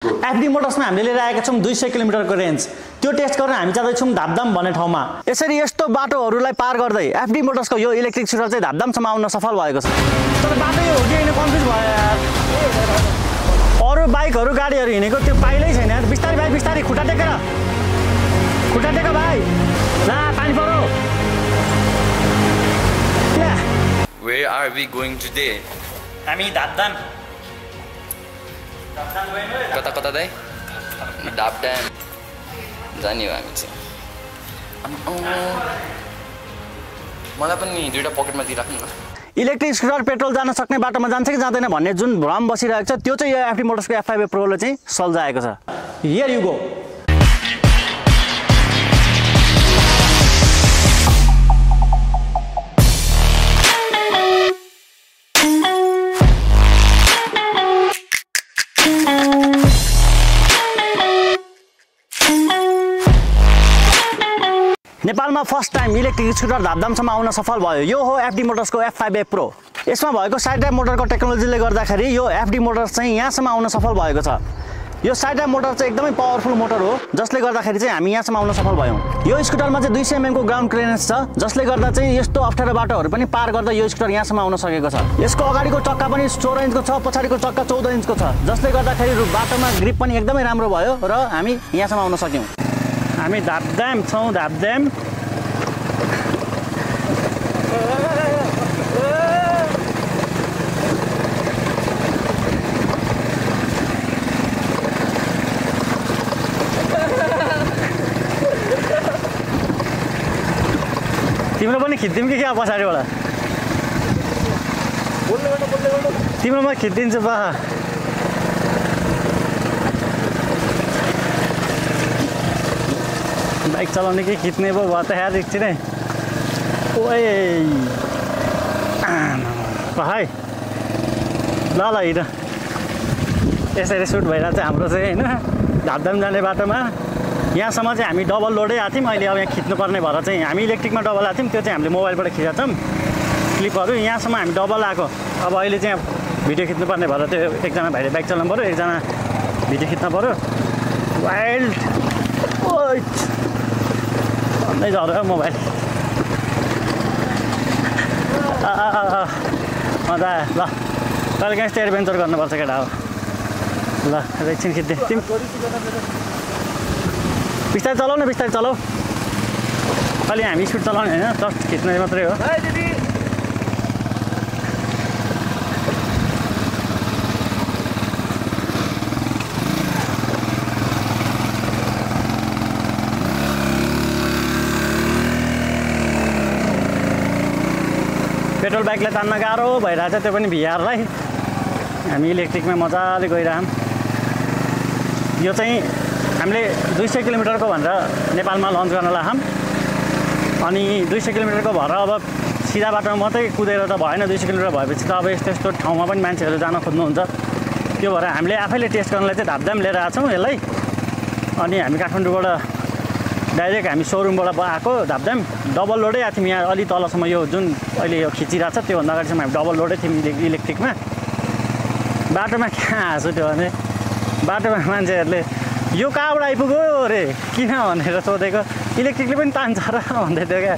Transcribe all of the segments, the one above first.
FD मोटर्समा हामीले लिएर आएका छौं 200 किलोमिटरको रेन्ज। त्यो टेस्ट गर्न हामी जाँदैछौँ धापधाम भन्ने ठाउँमा। यसरी यस्तो बाटोहरूलाई पार गर्दै एफडी मोटर्सको यो इलेक्ट्रिक स्कुटर चाहिँ धापधामसम्म आउन सफल भएको छ। तर बाटो यो हो कि हैन कन्फ्युज भयो यार। अरु बाइकहरु गाडीहरु हिँडेको त्यो पाइलै छैन यार। बिस्तारै भाइ बिस्तारै खुट्टा टेकेर भाइ। ला पानी पर्यो। Where are we going today? हामी धापधाम कता दाइ? धापधाम जाने हो हामी चाहिँ। मलाई पनि दुईटा पकेटमा दिइराख्नु न। इलेक्ट्रिक स्कुटर पेट्रोल जान सक्ने बाटोमा जान्छ कि जाँदैन भन्ने जुन भ्रम बसिरहेको छ त्यो चाहिँ यो एफडी मोटर्सको F5 प्रोले चाहिँ सल्झाएको छ। Here you go. नेपालमा फर्स्ट टाइम इलेक्ट्रिक स्कुटर धापधामसम्म आउन सफल भयो। यो हो एफडी मोटर्सको F5 प्रो। यसमा भएको साइड ड्राइभ मोटरको टेक्नोलोजीले गर्दाखेरि यो एफडी मोटर्स चाहिँ यहाँसम्म आउन सफल भएको छ। यो साइड ड्राइभ मोटर चाहिँ एकदमै पावरफुल मोटर हो जसले गर्दाखेरि चाहिँ हामी यहाँसम्म आउन सफल भयौँ। यो स्कुटरमा चाहिँ 200 mm को ग्राउन्ड क्लियरेन्स छ जसले गर्दा चाहिँ यस्तो अप्ठ्यारो बाटोहरू पनि पार गर्दा यो स्कुटर यहाँसम्म आउन सकेको छ। यसको अगाडिको चक्का पनि 16 इन्चको छ, पछाडिको चक्का 14 इन्चको छ जसले गर्दाखेरि बाटोमा ग्रिप पनि एकदमै राम्रो भयो र हामी यहाँसम्म आउन सक्यौँ। हामी धापधाम छौँ धापधाम। तिम्रो पनि खिच्दिउँ कि क्या पछाडिबाट? तिम्रो म खिचिदिन्छु बा। बाइक चलाउने कि खिच्ने पो भयो त यार एकछिनै। ओए है ल हिँड। यसरी सुट भइरहेको छ हाम्रो चाहिँ होइन धापधाम जाने बाटोमा। यहाँसम्म चाहिँ हामी डबल लोडै आएको थियौँ। अहिले अब यहाँ खिच्नुपर्ने भएर चाहिँ हामी इलेक्ट्रिकमा डबल आएको थियौँ। त्यो चाहिँ हामीले मोबाइलबाट खिचेका छौँ क्लिपहरू। यहाँसम्म हामी डबल आएको। अब अहिले चाहिँ भिडियो खिच्नुपर्ने भएर त्यो एकजना भाइले बाइक चलाउनु पऱ्यो, एकजना भिडियो खिच्नु पऱ्यो। वाइल्ड भन्दै झऱ्यो मोबाइल। मजा ल कहिले काहीँ यस्तो एडभेन्चर गर्नुपर्छ केटा हो। ल एकछिन खिच्दै तिमी बिस्तारै चलाऊ न, बिस्तारै चलाऊ। अलि हामी स्पिड चलाउने होइन, जस्ट खिच्ने मात्रै हो। पेट्रोल बाइकलाई तान्न गाह्रो भइरहेको छ, त्यो पनि भिआरलाई। हामी इलेक्ट्रिकमा मजाले गइरहौँ। यो चाहिँ हामीले 200 किलोमिटरको भनेर नेपालमा लन्च गर्न लाग्यौँ। अनि 200 किलोमिटरको भएर अब सिधा बाटोमा मात्रै कुदेर त भएन। 200 किलोमिटर भएपछि त अब यस्तो यस्तो ठाउँमा पनि मान्छेहरू जान खोज्नुहुन्छ। त्यो भएर हामीले आफैले टेस्ट गर्नलाई चाहिँ धापधाम लिएर आएको छौँ यसलाई। अनि हामी काठमाडौँबाट डाइरेक्ट हामी सोरुमबाट आएको धापधाम। डबल लोडै आएको थियौँ यहाँ अलि तलसम्म। यो जुन अहिले यो खिचिरहेको छ त्योभन्दा अगाडिसम्म हामी डबल लोडै थियौँ इलेक्ट्रिकमा। बाटोमा कहाँ हाँसो त्यो भने बाटोमा मान्छेहरूले यो कहाँबाट आइपुग्यो अरे किन भनेर सोधेको। इलेक्ट्रिकले पनि तान्छ र भन्दै थियो क्या।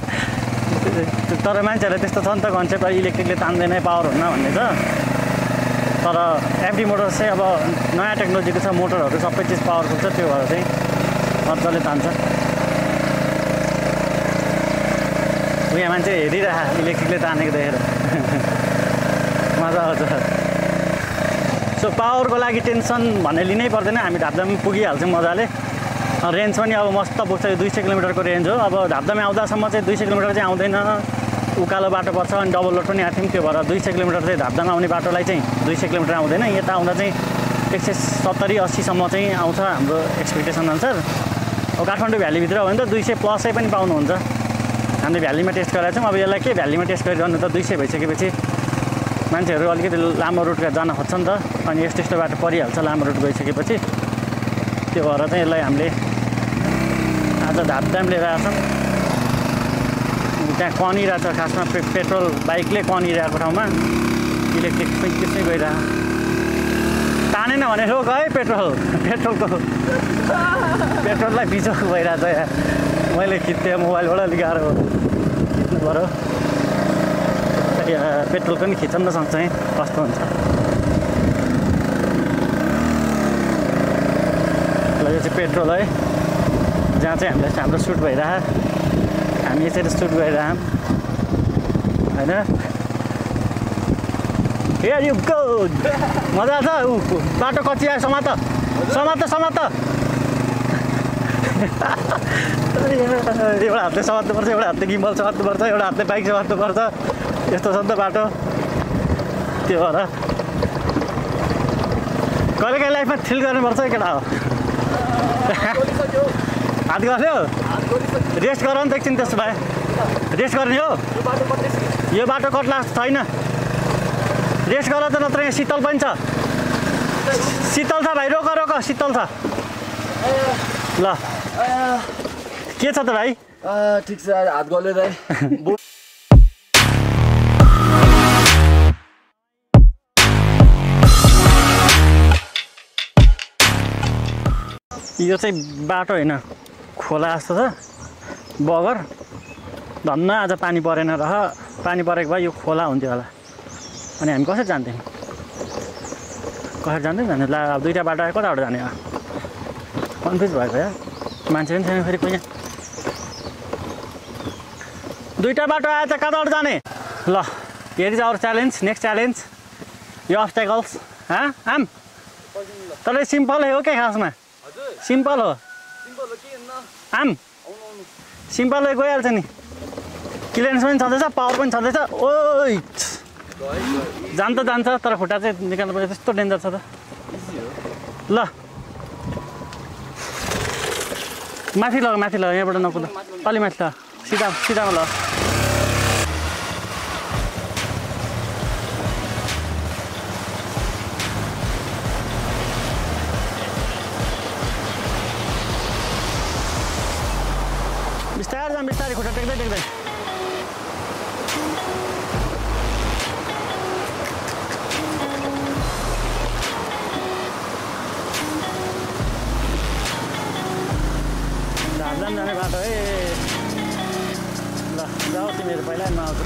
तर मान्छेहरूलाई त्यस्तो छ नि त कन्सेप्ट, इलेक्ट्रिकले तान्दैन पावर हुन्न भन्ने छ। तर एफडी मोटर्स चाहिँ अब नयाँ टेक्नोलोजीको छ, मोटरहरू सबै चिज पावरफुल छ। त्यो भएर चाहिँ मजाले तान्छ। यहाँ मान्छे हेरिरह इलेक्ट्रिकले तानेको देखेर मजा आउँछ। सो पावरको लागि टेन्सन भन्ने लिनै पर्दैन। हामी धापधाम पुगिहाल्छौँ मजाले। रेन्ज पनि अब मस्त पुग्छ। यो 200 किलोमिटरको रेन्ज हो। अब धापधाम आउँदासम्म चाहिँ 200 किलोमिटर चाहिँ आउँदैन, उकालो बाटो पर्छ। अनि डबल लोड पनि आएको थियौँ। त्यो भएर 200 किलोमिटर चाहिँ धापधाम आउने बाटोलाई चाहिँ 200 किलोमिटर आउँदैन। यता आउँदा चाहिँ 170-80सम्म चाहिँ आउँछ हाम्रो एक्सपेक्टेसन अनुसार। अब काठमाडौँ भ्यालीभित्र हो भने त 200 प्लसै पनि पाउनुहुन्छ। हामीले भ्यालीमा टेस्ट गराएको छौँ। अब यसलाई के भ्यालीमा टेस्ट गरिरहनु त 200 भइसकेपछि मान्छेहरू अलिकति लामो रुटका जान खोज्छ नि त। अनि यस्तो यस्तो बाटो परिहाल्छ लामो रुट गइसकेपछि। त्यो भएर चाहिँ यसलाई हामीले आज धापधाम लिएर आएको छौँ। त्यहाँ कनिरहेको छ खासमा पेट्रोल बाइकले कनिरहेको ठाउँमा इलेक्ट्रिक पनि त्यसमै गइरहेको। तानेन भने रोक है पेट्रोललाई बिजोक भइरहेछ यहाँ मैले खिच्थेँ मोबाइलबाट लिएर खिच्नु पऱ्यो पेट्रोल पनि खिच्न सक्छ है कस्तो हुन्छ ल यो चाहिँ पेट्रोल है जहाँ चाहिँ हाम्रो सुट भइरह हामी यसरी सुट गरिरहँ होइन Here you go! मजा छ ऊ बाटो कच्ची आयो समात एउटा हातले समात्नुपर्छ एउटा हातले गिम्बल समात्नुपर्छ एउटा हातले बाइक समात्नुपर्छ यस्तो छ नि त बाटो त्यो भएर कहिलेकाहीँ लाइफमा थ्रिल गर्नुपर्छ केटा हो हात गर्थ्यो रेस्ट गर नि त एकछिन त्यसो भए रेस्ट गर्ने हो यो बाटो कट्ला छैन रेस्ट गर त नत्र यहाँ शीतल पनि छ शीतल छ भाइ रोक शीतल छ ल के छ त भाइ ठिक छ हात गल्यो दाइ यो चाहिँ बाटो होइन खोला जस्तो छ बगर धन्न आज पानी परेन रह पानी परेको भए यो खोला हुन्थ्यो होला अनि हामी कसरी जान्थ्यौँ जाने ला अब दुईवटा बाटो आयो कताबाट जाने कन्फ्युज भएको या मान्छे पनि छैन फेरि कोही दुईवटा बाटो आयो त कताबाट जाने ल here is our challenge next challenge यो अब्स्ट्याकल्स आम तर सिम्पल हो क्या खासमा सिम्पल हो आम सिम्पल गइहाल्छ नि क्लियरेन्स पनि छँदैछ पावर पनि छँदैछ ओइ जान्छ तर खुट्टा चाहिँ निकाल्नु पर्छ त्यस्तो डेन्जर छ त ल माथि लग यहाँबाट नकुद अलि माथि ल सिधामा ल बिस्तारै खुट्टा टेक्दै धामधाम जाने बाटो है ल जाऊ तिमीहरू पहिला म आउँछु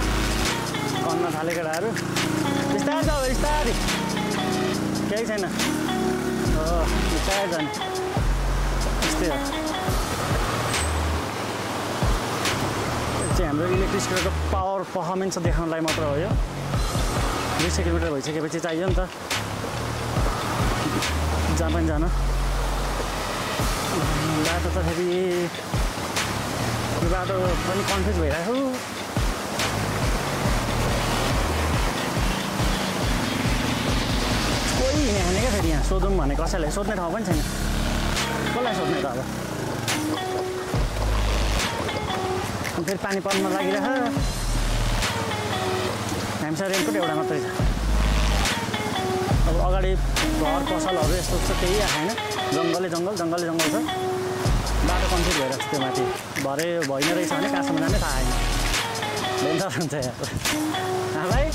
कन्न थाले केटाहरू बिस्तारै जाऊ बिस्तारै केही छैन हो बिस्तारै जाने त्यस्तै हो चाहिँ हाम्रो इलेक्ट्रिक स्कुटरको पावर पर्फर्मेन्स देखाउनलाई मात्र हो यो 200 किलोमिटर भइसकेपछि चाहियो नि त जहाँ पनि जान बाटो त फेरि यो बाटो पनि कन्फ्युज भइरहेको कोही यहाँ क्या फेरि यहाँ सोधौँ भने कसैलाई सोध्ने ठाउँ पनि छैन कसलाई सोध्ने त अब फेरि पानी पर्न लागिरह हामीसँग रेनकोट एउटा मात्रै छ अब अगाडि घर पसलहरू यस्तो छ केही आएन जङ्गलै जङ्गल छ बाटो कन्फ्युज भइरहेको छ त्यो माथि भरे भइन रहेछ भने कहाँसम्म जाने थाहा आएन डेन्जर हुन्छ यहाँ भाइ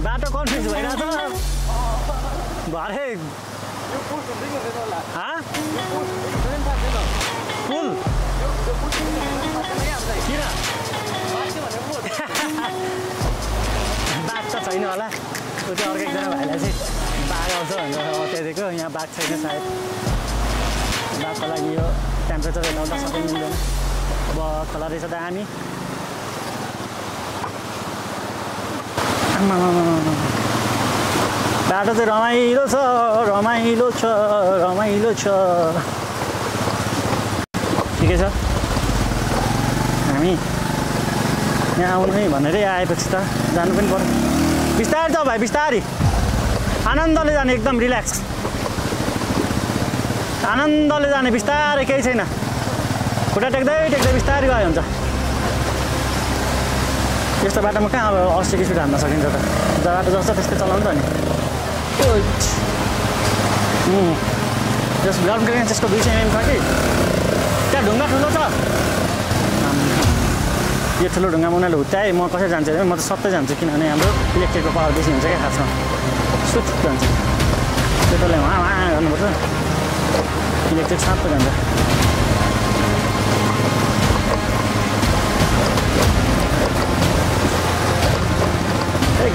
बाटो कन्फ्युज भइरहेछ भरे पुल किन बाघ त छैन होला ऊ चाहिँ अर्को एकजना भाइलाई चाहिँ बाघ आउँछ भनेर अत्याधिकको यहाँ बाघ छैन सायद बाघको लागि यो टेम्परेचर यताउता सबै मिल्दैन अब खोला रहेछ दामी बाटो चाहिँ रमाइलो छ ठिकै छ हामी यहाँ आउनु है भनेरै आएपछि त जानु पनि पर्यो बिस्तारै जाऊ भाइ बिस्तारै आनन्दले जाने एकदम रिल्याक्स आनन्दले जाने बिस्तारै केही छैन खुट्टा टेक्दै बिस्तारै गयो हुन्छ यस्तो बाटोमा कहाँ अब 80 स्पिड हान्न सकिन्छ त बाटो जस्तो त्यस्तै चलाउनु त नि जस ग्राउन्ड क्लियरेन्स यसको 200 mm छ कि त्यहाँ ढुङ्गा ठुलो छ यो ठुलो ढुङ्गा उनीहरूले हुत्याए म कसरी जान्छु म त सबै जान्छु किनभने हाम्रो इलेक्ट्रिकको पावर बेसी हुन्छ क्या खासमा सुट जान्छ पेट्रोलले वहाँ गर्नुपर्छ इलेक्ट्रिक सातो जान्छ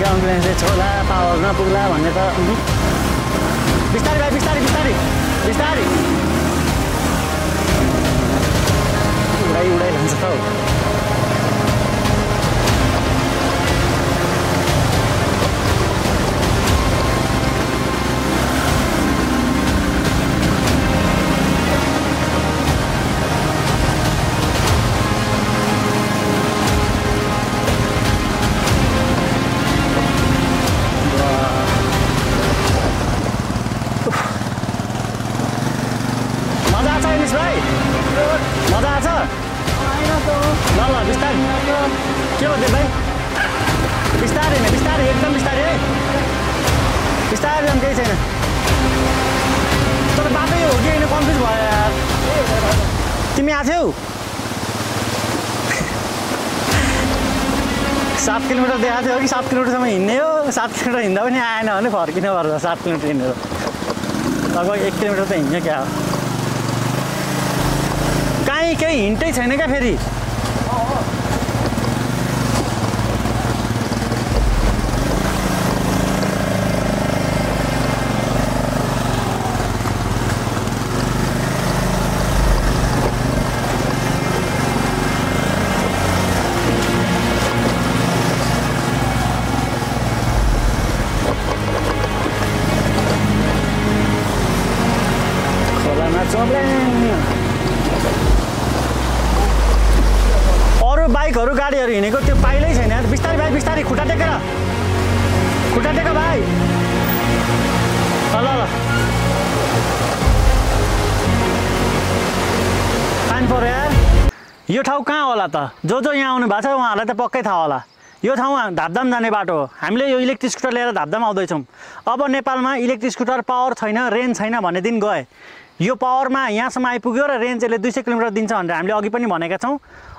ग्राउन्ड क्लियरेन्स छोला पावर नपुग्ला भन्ने त बिस्तारै भाइ बिस्तारै बिस्तारै बिस्तारै उडाइ लान्छ त हौ मजा आछ ल ल बिस्तारै के भन्दै भाइ बिस्तारै होइन बिस्तारै एकदम बिस्तारै है बिस्तारै जानु केही छैन तर बाटो हो कि होइन कन्फ्युज भयो यार तिमी आएको थियौ 7 किलोमिटर देखाएको थियो कि 7 किलोमिटरसम्म हिँड्ने हो 7 किलोमिटर हिँड्दा पनि आएन भने फर्किनु पर्छ 7 किलोमिटर हिँडेर लगभग 1 किलोमिटर त हिँड्यो क्या केही हिँड्दै छैन क्या फेरि खोलामा चोब्ल्याङ बाइकहरू गाडीहरू हिँडेको त्यो पाइलै छैन बिस्तारै भाइ बिस्तारै खुट्टा टेक भाइ ल ल फाइन पऱ्यो यार यो ठाउँ कहाँ होला त जो यहाँ आउनु भएको छ उहाँहरूलाई त पक्कै थाहा होला यो ठाउँ धापधाम जाने बाटो हो हामीले यो इलेक्ट्रिक स्कुटर लिएर धापधाम आउँदैछौँ अब नेपालमा इलेक्ट्रिक स्कुटर पावर छैन रेन्ज छैन भन्ने दिन गए यो पावरमा यहाँसम्म आइपुग्यो र रेन्ज यसले 200 किलोमिटर दिन्छ भनेर हामीले अघि पनि भनेका छौँ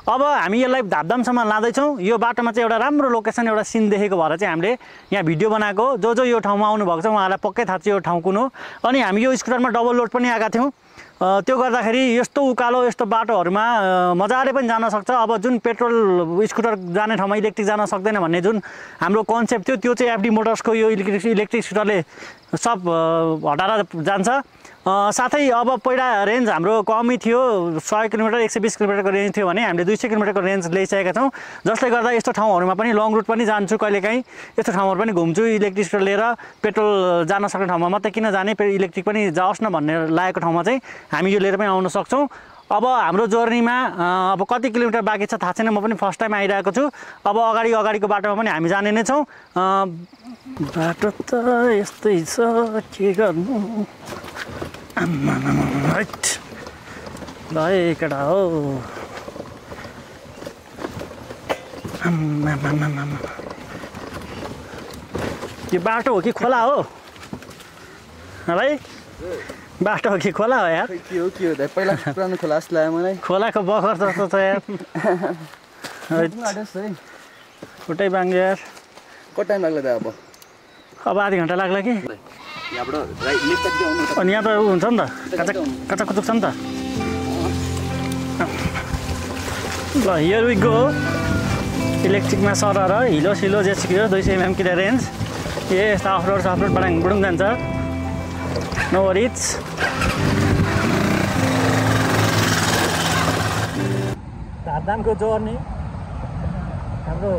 अब हामी यसलाई धापधामसम्म लाँदैछौँ यो बाटोमा चाहिँ एउटा राम्रो लोकेसन एउटा सिन देखेको भएर चाहिँ हामीले यहाँ भिडियो बनाएको जो यो ठाउँमा आउनुभएको छ उहाँलाई पक्कै थाहा छ यो ठाउँ कुन हो अनि हामी यो स्कुटरमा डबल लोड पनि आएका थियौँ त्यो गर्दाखेरि यस्तो उकालो यस्तो बाटोहरूमा मजाले पनि जान सक्छ अब जुन पेट्रोल स्कुटर जाने ठाउँमा इलेक्ट्रिक जान सक्दैन भन्ने जुन हाम्रो कन्सेप्ट थियो त्यो चाहिँ एफडी मोटर्सको यो इलेक्ट्रिक स्कुटरले सब हटाएर जान्छ साथै अब पहिला रेन्ज हाम्रो कमै थियो 100 किलोमिटर 120 किलोमिटरको रेन्ज थियो भने हामीले 200 किलोमिटरको रेन्ज ल्याइसकेका छौँ जसले गर्दा यस्तो ठाउँहरूमा पनि लङ रुट पनि जान्छु कहिलेकाहीँ यस्तो ठाउँहरू पनि घुम्छु इलेक्ट्रिक स्कुटर लिएर पेट्रोल जान सक्ने ठाउँमा मात्रै किन जाने इलेक्ट्रिक पनि जाओस् न भन्ने लागेको ठाउँमा चाहिँ हामी यो लिएर पनि आउन सक्छौँ अब हाम्रो जर्नीमा अब कति किलोमिटर बाँकी छ थाहा छैन म पनि फर्स्ट टाइम आइरहेको छु अब अगाडिको बाटोमा पनि हामी जाने नै छौँ बाटो त यस्तै छ के गर्नु राइट ल केटा हो यो बाटो हो कि खोला हो भाइ बाटो हो कि खोला हो यार के हो पहिला पुरानो खोला जस्तो लाग्यो मलाई खोलाको बखर जस्तो छ यार खुट्टै बाङ्ग्यो यार कति टाइम लाग्ला त अब आधी घन्टा लाग्ला कि अनि यहाँ त हुन्छ नि त कच्चा कुचुक छ नि त ल हियर वी गो इलेक्ट्रिकमा सरर हिलो सिलो जेसिक्यो 200 mm रेन्ज यस्तो अफरोड बुडुङ जान्छ नो वरिज धामधामको जर्नी हाम्रो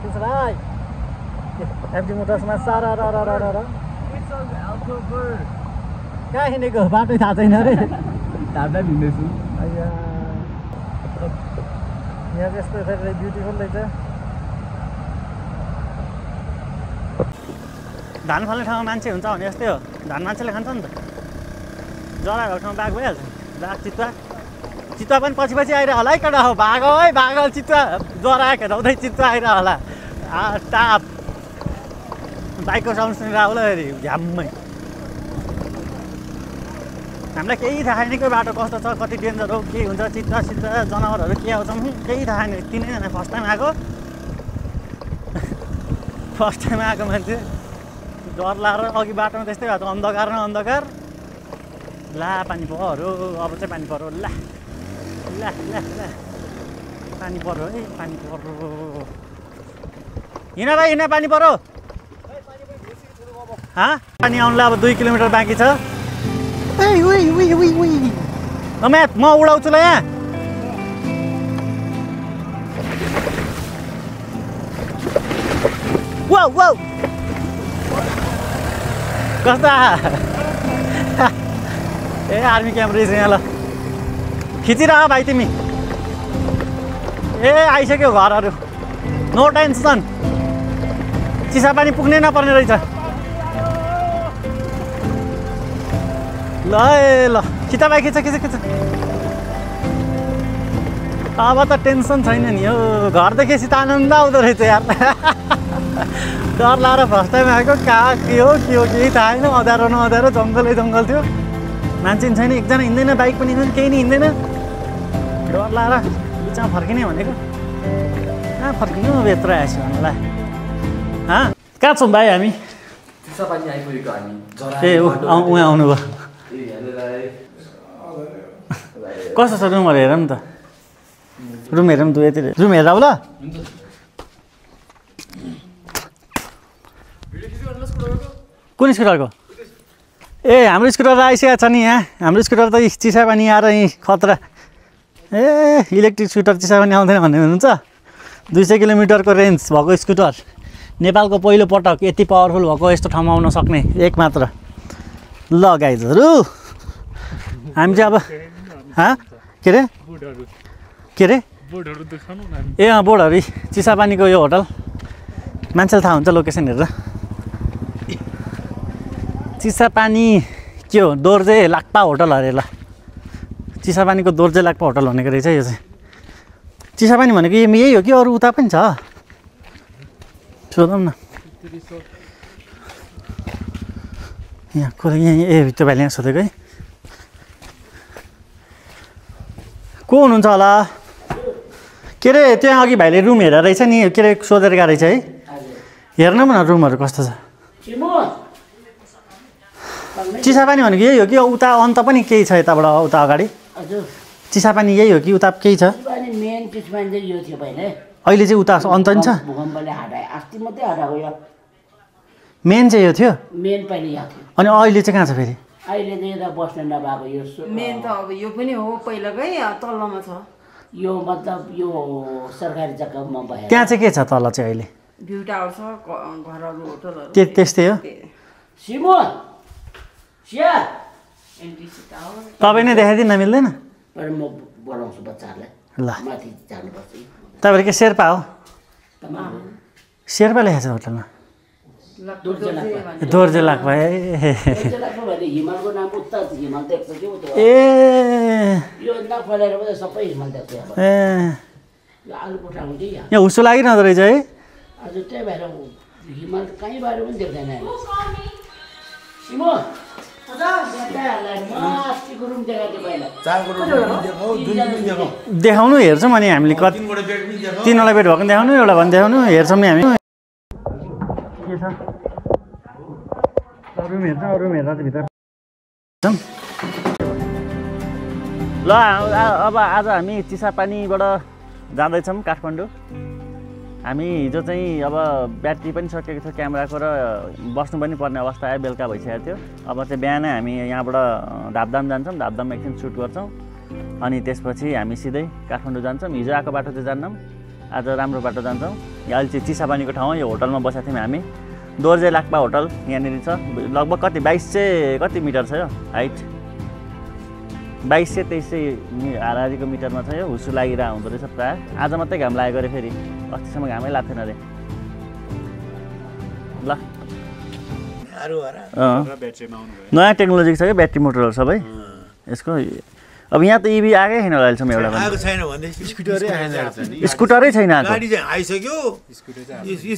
के छ भाइ एफडी मोटर्समा सारा कहाँ हिँडेको बाटो थाहा छैन अरे धापधाम हिँड्दैछु यहाँ त्यस्तो ब्युटिफुल रहेछ धान फाल्ने ठाउँमा मान्छे हुन्छ भने यस्तै हो धान मान्छेले खान्छ नि त जरा भएको ठाउँमा बाघ भइहाल्छ बाघ चितुवा पनि पछि आइरह होला है केटा हो भाग चितुवा जरा खेदाउँदै चितुवा आइरह होला टाप बाइकको साउन्ड सुनेर होला फेरि झ्याम्मै हामीलाई केही थाहा छैन कि बाटो कस्तो छ कति डेन्जर हो के हुन्छ चित्ता जनावरहरू के आउँछ केही थाहा छैन तिनैजना फर्स्ट टाइम आएको मान्छे डर लागेर अघि बाटोमा त्यस्तै भएको अन्धकार न अन्धकार ला पानी पऱ्यो अब चाहिँ पानी पऱ्यो ला ला ला ला पानी पऱ्यो है पानी पऱ्यो हिँड भाइ हिँड पानी पऱ्यो पानी आउनुलाई अब 2 किलोमिटर बाँकी छ म्याथ म उडाउँछु ल यहाँ वाउ वाउ कस्ता ए आर्मी क्याम्प रहेछ यहाँ ल खिचिरह भाइ तिमी ए आइसक्यो घरहरू नो टेन्सन चिसापानी पुग्नै नपर्ने रहेछ ल ए ल खिच भाइ खिच खिच खिच अब त टेन्सन छैन नि हो घर देखेपछि त आनन्द आउँदो रहेछ यार डर लागेर फर्स्ट टाइम आएको कहाँ के हो केही थाहा छैन अँध्यारो न अँध्यारो जङ्गलै जङ्गल थियो मान्छे छैन एकजना हिँड्दैन बाइक पनि हिँड्दैन केही नि हिँड्दैन डर लागेर बिचमा फर्किने भनेको कहाँ फर्किनु यत्रो आएछ हामीलाई कहाँ छौँ भाइ हामी ए उहाँ आउनुभयो कस्तो छ रुमहरू हेरौँ नि त रुम हेरौँ त यति रुम हेर ल कुन स्कुटरको ए हाम्रो स्कुटर आइसकेको छ नि यहाँ हाम्रो स्कुटर त चिसापानी आएर यहीँ खतरा ए इलेक्ट्रिक स्कुटर चिसापानी आउँदैन भन्ने हुनुहुन्छ 200 किलोमिटरको रेन्ज भएको स्कुटर नेपालको पहिलो पटक यति पावरफुल भएको यस्तो ठाउँमा आउन सक्ने एक मात्र ल गाइजहरू हामी चाहिँ अब के अरे ए बोर्डहरू चिसापानीको यो होटल मान्छेलाई थाहा हुन्छ लोकेसन हेरेर चिसापानी के हो दोर्जे लाक्पा होटल अरे ल चिसापानीको दोर्जे लाक्पा होटल भनेको रहेछ यो चाहिँ चिसापानी भनेको यही हो कि अरू उता पनि छ सोधौँ न यहाँ कसले यहाँ ए त्यो भाइले यहाँ सोधेको है को हुनुहुन्छ होला के अरे त्यहाँ अघि भाइले रुम हेरेर रहेछ नि के अरे सोधेर गएको रहेछ है हेर्न न रुमहरू कस्तो छ चिसापानी भनेको यही हो कि उता अन्त पनि केही छ यताबाट उता अगाडि चिसापानी यही हो कि उता केही छ अहिले चाहिँ उता अन्त नि छ मेन चाहिँ यो थियो अनि अहिले चाहिँ कहाँ छ फेरि अहिले चाहिँ यता बस स्ट्यान्डमा भएको यो मेन त अब यो पनि हो पहिलाकै तल्लोमा छ यो मतलब यो सरकारी जग्गामा भयो त्यहाँ चाहिँ के छ तल चाहिँ अहिले भ्यू टावर छ घरहरू होटलहरू त्यस्तै हो सिमोन सिया एनटिसी टावर तपाईँ नै देखाइदिन मिल्दैन पर म बोलाउँछु बच्चाहरूलाई ल माथि जानुपर्छ तपाईँहरू के शेर्पा हो तपाईँ शेर्पा लेखेको छ होटलमा दोर्जे लाक्पा हिमालको नाम उता हिमाल देख्छ कि ए यो नफलाएर पनि सबै हिमाल देख्छ ए यो आलुकोटा हुँदै यहाँ हुसो लागिरहँदो रहेछ है आज त्यही भएर हिमाल कहीँ बाहिर पनि देख्दैन सिमोन देखाउनु हेर्छौँ अनि हामीले कति 3वटा बेड भएको देखाउनु एउटा भने देखाउनु हेर्छौँ नि हामी के छ रुम हेर्छौँ रुम हेर्दा भित्र ल अब आज हामी चिसापानीबाट जाँदैछौँ काठमाडौँ हामी हिजो चाहिँ अब ब्याट्री पनि सकिएको थियो क्यामेराको र बस्नु पनि पर्ने अवस्था आयो बेलुका भइसकेको थियो अब चाहिँ बिहानै हामी यहाँबाट धापधाम जान्छौँ धापधाममा एकछिन सुट गर्छौँ अनि त्यसपछि हामी सिधै काठमाडौँ जान्छौँ हिजो आएको बाटो चाहिँ जान्नौँ आज राम्रो बाटो जान्छौँ यहाँ अहिले चाहिँ चिसापानीको ठाउँ यो होटलमा बसेको थियौँ हामी दोर्जे लाक्पा होटल यहाँनिर छ लगभग कति 22 चाहिँ कति मिटर छ यो हाइट 2200-2300 हाराहारीको मिटरमा छ यो हुसु लागिरहेको हुँदो रहेछ प्रायः आज मात्रै घाम लागेको अरे फेरि अस्तिसम्म घामै लाग्थेन अरे ल नयाँ टेक्नोलोजीको छ कि ब्याट्री मोटरहरू सबै यसको अब यहाँ त इभी आएकै छैन होला अहिलेसम्म एउटा आएको छैन भने स्कुटरै छैन आएको गाडी चाहिँ आइसक्यो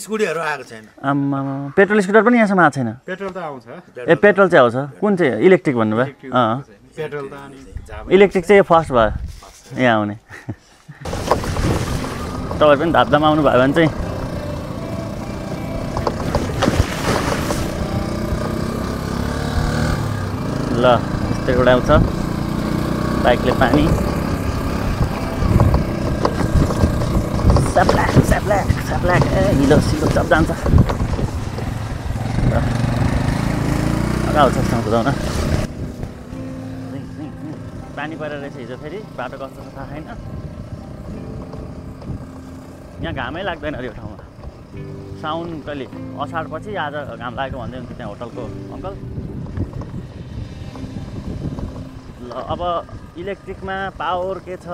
स्कुटीहरू आएको छैन आम्मा पेट्रोल स्कुटर पनि यहाँसम्म आएको छैन पेट्रोल त आउँछ ए पेट्रोल चाहिँ आउँछ कुन चाहिँ इलेक्ट्रिक भन्नुभयो पेट्रोल त अनि इलेक्ट्रिक चाहिँ फर्स्ट भयो यहाँ आउने तपाईँ पनि धापधाम आउनु भयो भने चाहिँ ल यस्तै उडाउँछ बाइकले पानी स्याप्ल्याक स्याप्ल्याक स्याप्ल्याक ए हिलो सिलो सब जान्छ आउँछ कुदाउन पानी परेर रहेछ हिजो फेरि बाटो कस्तो छ थाहा छैन यहाँ घामै लाग्दैन यो ठाउँमा साउन कहिले असाढ पछि आज घाम लागेको भन्दै हुन्थ्यो त्यहाँ होटलको अङ्कल ल अब इलेक्ट्रिकमा पावर के छ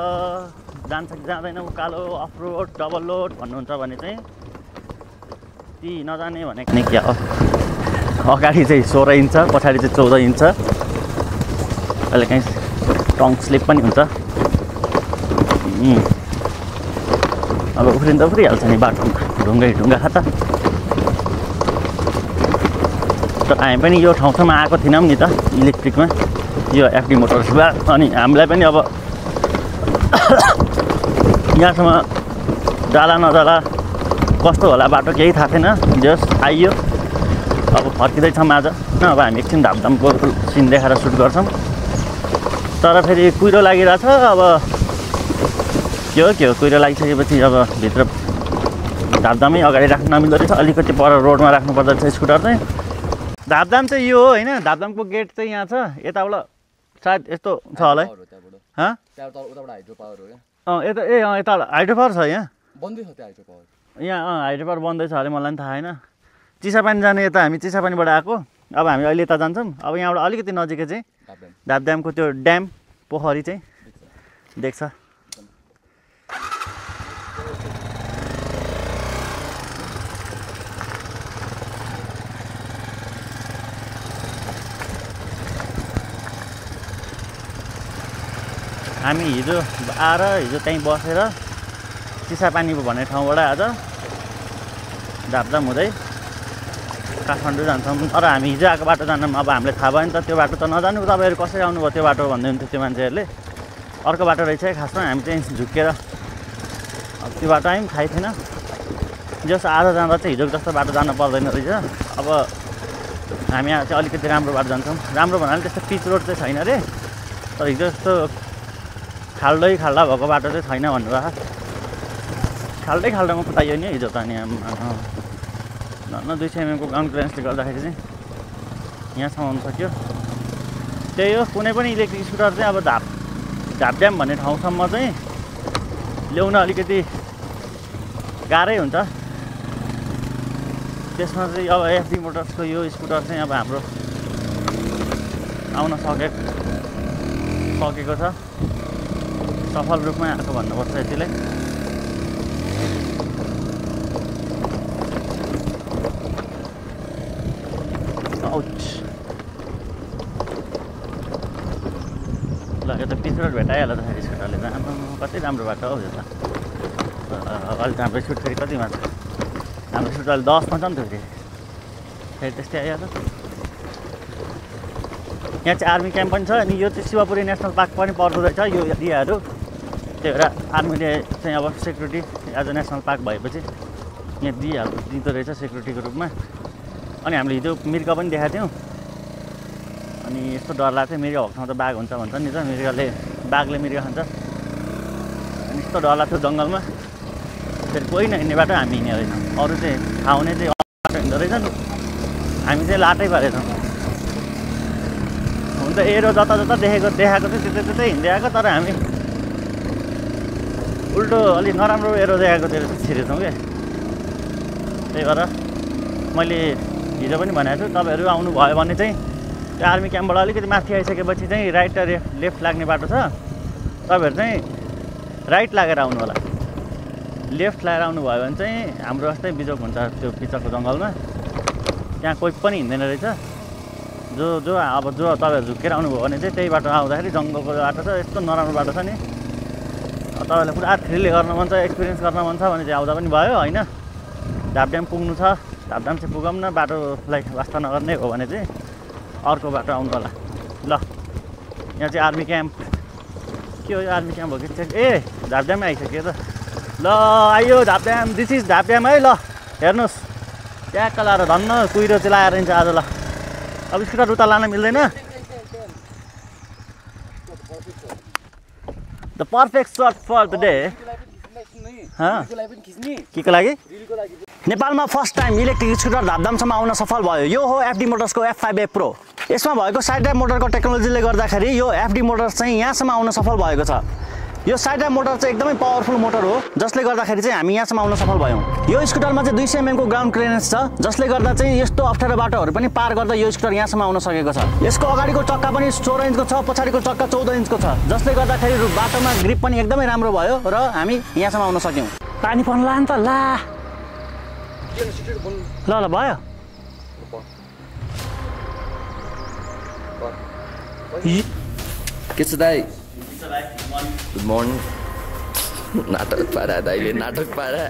जान्छ कि जाँदैन उकालो अफ रोड डबल लोड भन्नुहुन्छ भने चाहिँ ती नजाने भनेको नि क्या हो अगाडि चाहिँ 16 इन्च पछाडि चाहिँ 14 इन्च कहिले काहीँ टङ स्लिप पनि हुन्छ अब उफ्रिन त उफ्रिहाल्छ नि बाटोमा ढुङ्गा खाता तर हामी पनि यो ठाउँसम्म आएको थिएनौँ नि त इलेक्ट्रिकमा यो एफडी मोटर्समा अनि हामीलाई पनि अब यहाँसम्म जाला नजाला कस्तो होला बाटो केही थाहा थिएन जस आइयो अब फर्किँदैछौँ आज अब हामी एकछिन धामधामको सिन देखाएर सुट गर्छौँ तर फेरि कुहिरो लागिरहेछ अब के हो कुहिरो लागिसकेपछि अब भित्र धामधामै अगाडि राख्नु नमिल्दो रहेछ अलिकति पर रोडमा राख्नु पर्दो रहेछ स्कुटर चाहिँ धामधाम चाहिँ यो हो होइन धामधामको गेट चाहिँ यहाँ छ यताबाट सायद यस्तो छ होला है यता हाइड्रो पावर छ यहाँ यहाँ हाइड्रो पावर बन्दैछ अरे मलाई पनि थाहा छैन चिसापानी जाने यता हामी चिसापानीबाट आएको अब हामी अहिले यता जान्छौँ अब यहाँबाट अलिकति नजिकै चाहिँ धामधामको त्यो ड्याम पोखरी चाहिँ देख्छ हामी हिजो आएर हिजो त्यहीँ बसेर चिसापानी भन्ने ठाउँबाट आज धामधाम हुँदै काठमाडौँ जान्छौँ तर हामी हिजो आएको बाटो जान्नौँ अब हामीलाई थाहा भयो नि त त्यो बाटो त नजानु तपाईँहरू कसरी आउनुभयो त्यो बाटो भन्दै हुन्थ्यो त्यो मान्छेहरूले अर्को बाटो रहेछ खासमा हामी चाहिँ झुक्केर अब त्यो बाटो आयौँ थाहै थिएन जस आज जाँदा चाहिँ हिजोको जस्तो बाटो जानु पर्दैन रहेछ अब हामी यहाँ चाहिँ अलिकति राम्रो बाटो जान्छौँ राम्रो भन्नाले त्यस्तो पिच रोड चाहिँ छैन अरे तर हिजो जस्तो खाल्डै खाल्डा भएको बाटो चाहिँ छैन भन्नुभयो खाल्डामा कुदाइयो नि हिजो त अनि न 200 mm को ग्राउन्ड क्लियरेन्सले गर्दाखेरि चाहिँ यहाँसम्म आउनु सक्यो त्यही हो कुनै पनि इलेक्ट्रिक स्कुटर चाहिँ अब धापड्याम भन्ने ठाउँसम्म चाहिँ ल्याउन अलिकति गाह्रै हुन्छ त्यसमा चाहिँ अब एफडी मोटर्सको यो स्कुटर चाहिँ अब हाम्रो आउन सकेको छ सफल रूपमा आएको भन्नुपर्छ यतिलाई ल यो त पिच रोड भेटाइहाल्यो त फेरि स्कुटरले त कति राम्रो बाटो हौ यो त अहिले त हाम्रो स्कुट फेरि कतिमा छ हाम्रो स्कुट अहिले 10मा छ नि त फेरि त्यस्तै आइहाल्यो यहाँ चाहिँ आर्मी क्याम्प पनि छ अनि यो चाहिँ शिवपुरी नेसनल पार्क पनि पर्दो रहेछ यो एरियाहरू त्यही भएर आर्मीले चाहिँ अब security as a national park भएपछि यहाँ दिँदो रहेछ सेक्युरिटीको रूपमा अनि हामीले हिजो मृग पनि देखाएको थियौँ अनि यस्तो डर लाग्थ्यो मृग भएको ठाउँ त बाघ हुन्छ भन्छ नि त बाघले मृग खान्छ अनि यस्तो डर लाग्थ्यो जङ्गलमा फेरि कोही नहिँड्ने बाटो हामी हिँड्ने रहेछौँ अरू चाहिँ थाहा हुने चाहिँ बाटो हिँड्दो रहेछ नि हामी चाहिँ लाटै परेछौँ हुन त एरो जता देखाएको चाहिँ त्यतै हिँड्दै आएको तर हामी उल्टो अलिक नराम्रो एरो देखाएकोतिर छिरेछौँ क्या त्यही भएर मैले हिजो पनि भनेको छु तपाईँहरू आउनुभयो भने चाहिँ त्यो आर्मी क्याम्पबाट अलिकति माथि आइसकेपछि चाहिँ राइट र लेफ्ट लाग्ने बाटो छ तपाईँहरू चाहिँ राइट लागेर आउनु होला लेफ्ट लागेर आउनुभयो भने चाहिँ हाम्रो जस्तै बिजोक हुन्छ त्यो पिचरको जङ्गलमा त्यहाँ कोही पनि हिँड्दैन रहेछ जो तपाईँहरू झुक्केर आउनुभयो भने चाहिँ त्यही बाटो आउँदाखेरि जङ्गलको बाटो छ यस्तो नराम्रो बाटो छ नि तपाईँहरूलाई पुरा थ्रिल गर्न मन छ एक्सपिरियन्स गर्न मन छ भने चाहिँ आउँदा पनि भयो होइन धापड्याम पुग्नु छ धापड्याम चाहिँ पुगौँ न बाटोलाई वास्ता नगर्ने हो भने चाहिँ अर्को बाटो आउनु होला ल यहाँ चाहिँ आर्मी क्याम्प के हो यो आर्मी क्याम्प हो कि ए धापड्यामै आइसक्यो त ल आइयो धापड्याम दिस इज धापड्याम है ल हेर्नुहोस् ट्याक्क लाएर धन्न कुहिरो चाहिँ लाएर हिँड्छ आज ल अब स्कुटर उता लान मिल्दैन the perfect shirt for the day के को लागि नेपालमा फर्स्ट टाइम इलेक्ट्रिक स्कुटर धामधामसम्म आउन सफल भयो। यो हो एफडी मोटर्सको F5A Pro। यसमा भएको साइड ड्राइभ मोटरको टेक्नोलोजीले गर्दाखेरि यो एफडी मोटर्स चाहिँ यहाँसम्म आउन सफल भएको छ। यो साइड ड्राइभ मोटर चाहिँ एकदमै पावरफुल मोटर हो जसले गर्दाखेरि चाहिँ हामी यहाँसम्म आउन सफल भयौँ। यो स्कुटरमा चाहिँ 200 mm को ग्राउन्ड क्लियरेन्स छ जसले गर्दा चाहिँ यस्तो अप्ठ्यारो बाटोहरू पनि पार गर्दा यो स्कुटर यहाँसम्म आउन सकेको छ। यसको अगाडिको चक्का पनि 16 इन्चको छ, पछाडिको चक्का 14 इन्चको छ जसले गर्दाखेरि बाटोमा ग्रिप पनि एकदमै राम्रो भयो र हामी यहाँसम्म आउन सक्यौँ। पानी पर्न ला नि त ला ल ल भयो। के छ दाइ? Good morning. नाटक पारा दाइले नाटक पारा।